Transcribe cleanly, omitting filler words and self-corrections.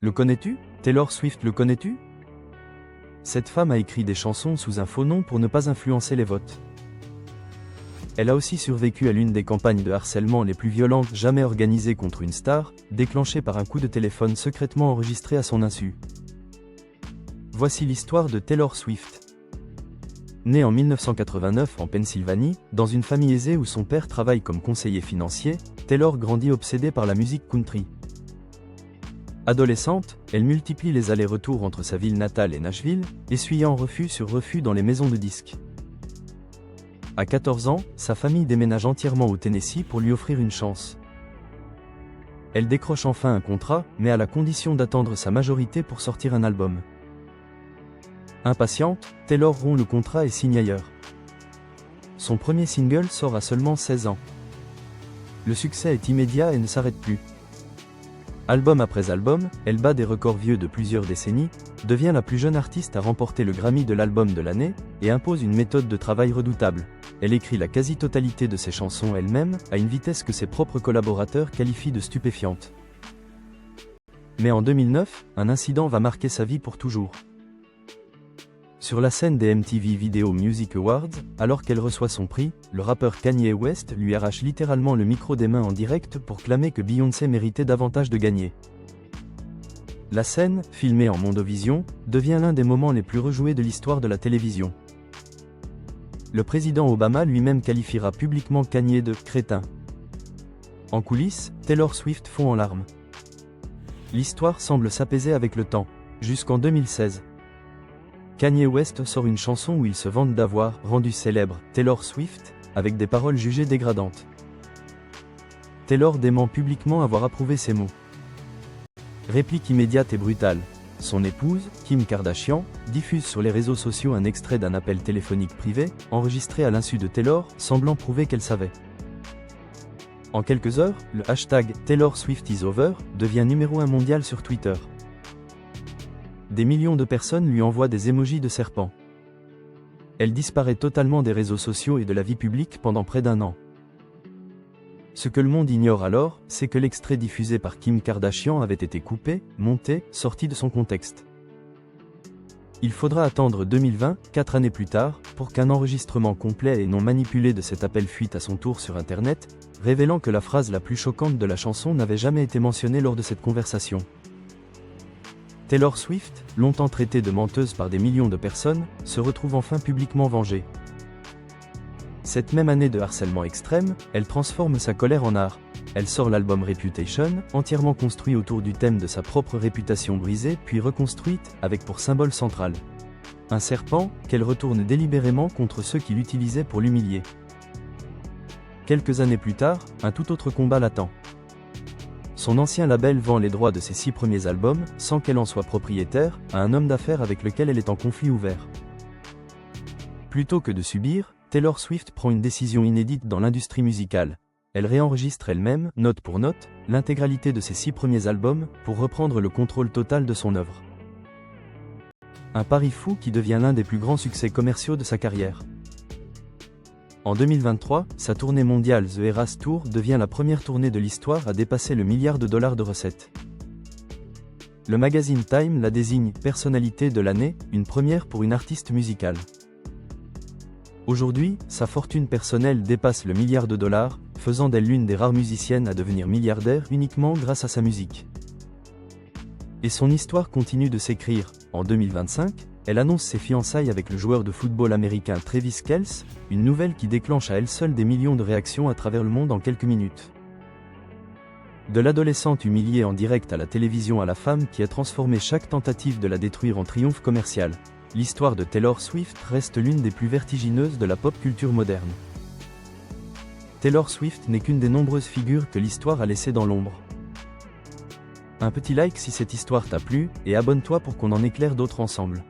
Le connais-tu? Taylor Swift, le connais-tu? Cette femme a écrit des chansons sous un faux nom pour ne pas influencer les votes. Elle a aussi survécu à l'une des campagnes de harcèlement les plus violentes jamais organisées contre une star, déclenchée par un coup de téléphone secrètement enregistré à son insu. Voici l'histoire de Taylor Swift. Née en 1989 en Pennsylvanie, dans une famille aisée où son père travaille comme conseiller financier, Taylor grandit obsédée par la musique country. Adolescente, elle multiplie les allers-retours entre sa ville natale et Nashville, essuyant refus sur refus dans les maisons de disques. À 14 ans, sa famille déménage entièrement au Tennessee pour lui offrir une chance. Elle décroche enfin un contrat, mais à la condition d'attendre sa majorité pour sortir un album. Impatiente, Taylor rompt le contrat et signe ailleurs. Son premier single sort à seulement 16 ans. Le succès est immédiat et ne s'arrête plus. Album après album, elle bat des records vieux de plusieurs décennies, devient la plus jeune artiste à remporter le Grammy de l'album de l'année, et impose une méthode de travail redoutable. Elle écrit la quasi-totalité de ses chansons elle-même, à une vitesse que ses propres collaborateurs qualifient de stupéfiante. Mais en 2009, un incident va marquer sa vie pour toujours. Sur la scène des MTV Video Music Awards, alors qu'elle reçoit son prix, le rappeur Kanye West lui arrache littéralement le micro des mains en direct pour clamer que Beyoncé méritait davantage de gagner. La scène, filmée en Mondovision, devient l'un des moments les plus rejoués de l'histoire de la télévision. Le président Obama lui-même qualifiera publiquement Kanye de « crétin ». En coulisses, Taylor Swift fond en larmes. L'histoire semble s'apaiser avec le temps, jusqu'en 2016. Kanye West sort une chanson où il se vante d'avoir rendu célèbre Taylor Swift, avec des paroles jugées dégradantes. Taylor dément publiquement avoir approuvé ces mots. Réplique immédiate et brutale. Son épouse, Kim Kardashian, diffuse sur les réseaux sociaux un extrait d'un appel téléphonique privé, enregistré à l'insu de Taylor, semblant prouver qu'elle savait. En quelques heures, le hashtag Taylor Swift is over devient numéro 1 mondial sur Twitter. Des millions de personnes lui envoient des émojis de serpent. Elle disparaît totalement des réseaux sociaux et de la vie publique pendant près d'1 an. Ce que le monde ignore alors, c'est que l'extrait diffusé par Kim Kardashian avait été coupé, monté, sorti de son contexte. Il faudra attendre 2020, 4 années plus tard, pour qu'un enregistrement complet et non manipulé de cet appel fuite à son tour sur Internet, révélant que la phrase la plus choquante de la chanson n'avait jamais été mentionnée lors de cette conversation. Taylor Swift, longtemps traitée de menteuse par des millions de personnes, se retrouve enfin publiquement vengée. Cette même année de harcèlement extrême, elle transforme sa colère en art. Elle sort l'album Reputation, entièrement construit autour du thème de sa propre réputation brisée puis reconstruite, avec pour symbole central un serpent, qu'elle retourne délibérément contre ceux qui l'utilisaient pour l'humilier. Quelques années plus tard, un tout autre combat l'attend. Son ancien label vend les droits de ses 6 premiers albums, sans qu'elle en soit propriétaire, à un homme d'affaires avec lequel elle est en conflit ouvert. Plutôt que de subir, Taylor Swift prend une décision inédite dans l'industrie musicale. Elle réenregistre elle-même, note pour note, l'intégralité de ses 6 premiers albums, pour reprendre le contrôle total de son œuvre. Un pari fou qui devient l'un des plus grands succès commerciaux de sa carrière. En 2023, sa tournée mondiale The Eras Tour devient la première tournée de l'histoire à dépasser le $1 milliard de recettes. Le magazine Time la désigne « personnalité de l'année », une première pour une artiste musicale. Aujourd'hui, sa fortune personnelle dépasse le $1 milliard, faisant d'elle l'une des rares musiciennes à devenir milliardaire uniquement grâce à sa musique. Et son histoire continue de s'écrire. En 2025, elle annonce ses fiançailles avec le joueur de football américain Travis Kelce, une nouvelle qui déclenche à elle seule des millions de réactions à travers le monde en quelques minutes. De l'adolescente humiliée en direct à la télévision à la femme qui a transformé chaque tentative de la détruire en triomphe commercial, l'histoire de Taylor Swift reste l'une des plus vertigineuses de la pop culture moderne. Taylor Swift n'est qu'une des nombreuses figures que l'histoire a laissées dans l'ombre. Un petit like si cette histoire t'a plu, et abonne-toi pour qu'on en éclaire d'autres ensemble.